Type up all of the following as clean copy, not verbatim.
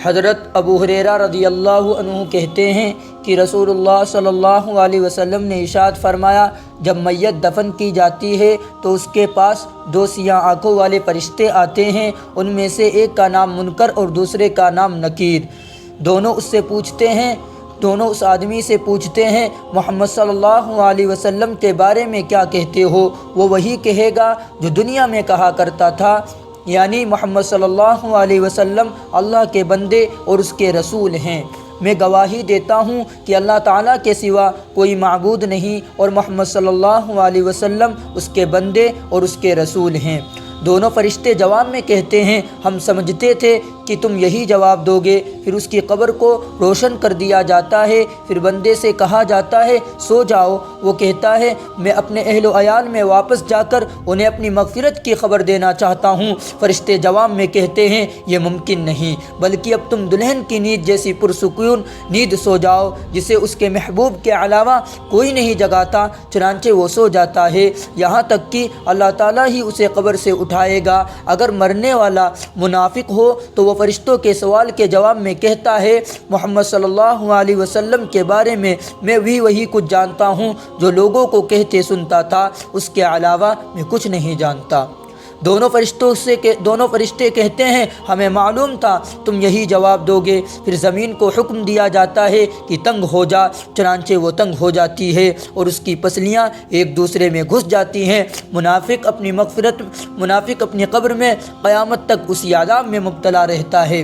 حضرت ابو ہریرہ رضی اللہ عنہ کہتے ہیں کہ رسول اللہ صلی اللہ علیہ وسلم نے ارشاد فرمایا، جب میت دفن کی جاتی ہے تو اس کے پاس دو سیاہ آنکھوں والے فرشتے آتے ہیں، ان میں سے ایک کا نام منکر اور دوسرے کا نام نکیر۔ دونوں اس آدمی سے پوچھتے ہیں، محمد صلی اللہ علیہ وسلم کے بارے میں کیا کہتے ہو؟ وہ وہی کہے گا جو دنیا میں کہا کرتا تھا، یعنی محمد صلی اللہ علیہ وسلم اللہ کے بندے اور اس کے رسول ہیں۔ میں گواہی دیتا ہوں کہ اللہ تعالیٰ کے سوا کوئی معبود نہیں اور محمد صلی اللہ علیہ وسلم اس کے بندے اور اس کے رسول ہیں۔ دونوں فرشتے جواب میں کہتے ہیں، ہم سمجھتے تھے کہ تم یہی جواب دو گے۔ پھر اس کی قبر کو روشن کر دیا جاتا ہے، پھر بندے سے کہا جاتا ہے سو جاؤ۔ وہ کہتا ہے میں اپنے اہل و عیال میں واپس جا کر انہیں اپنی مغفرت کی خبر دینا چاہتا ہوں۔ فرشتے جواب میں کہتے ہیں یہ ممکن نہیں، بلکہ اب تم دلہن کی نیند جیسی پرسکون نیند سو جاؤ جسے اس کے محبوب کے علاوہ کوئی نہیں جگاتا۔ چنانچہ وہ سو جاتا ہے، یہاں تک کہ اللہ تعالیٰ ہی اسے قبر سے اٹھائے گا۔ اگر مرنے والا منافق ہو تو وہ فرشتوں کے سوال کے جواب میں کہتا ہے، محمد صلی اللہ علیہ وسلم کے بارے میں بھی وہی کچھ جانتا ہوں جو لوگوں کو کہتے سنتا تھا، اس کے علاوہ میں کچھ نہیں جانتا۔ دونوں فرشتے کہتے ہیں ہمیں معلوم تھا تم یہی جواب دو گے۔ پھر زمین کو حکم دیا جاتا ہے کہ تنگ ہو جا، چنانچہ وہ تنگ ہو جاتی ہے اور اس کی پسلیاں ایک دوسرے میں گھس جاتی ہیں۔ منافق اپنی قبر میں قیامت تک اسی عذاب میں مبتلا رہتا ہے۔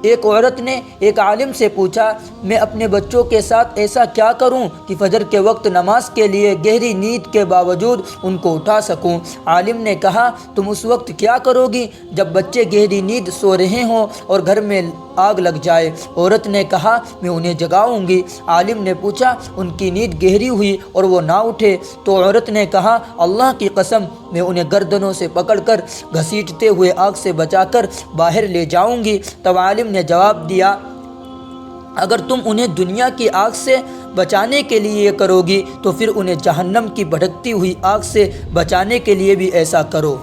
ایک عورت نے ایک عالم سے پوچھا، میں اپنے بچوں کے ساتھ ایسا کیا کروں کہ فجر کے وقت نماز کے لیے گہری نیند کے باوجود ان کو اٹھا سکوں؟ عالم نے کہا، تم اس وقت کیا کرو گی جب بچے گہری نیند سو رہے ہوں اور گھر میں آگ لگ جائے؟ عورت نے کہا، میں انہیں جگاؤں گی۔ عالم نے پوچھا، ان کی نیند گہری ہوئی اور وہ نہ اٹھے تو؟ عورت نے کہا، اللہ کی قسم میں انہیں گردنوں سے پکڑ کر گھسیٹتے ہوئے آگ سے بچا کر باہر لے جاؤں گی۔ تب عالم نے جواب دیا، اگر تم انہیں دنیا کی آگ سے بچانے کے لیے یہ کرو گی تو پھر انہیں جہنم کی بھڑکتی ہوئی آگ سے بچانے کے لیے بھی ایسا کرو۔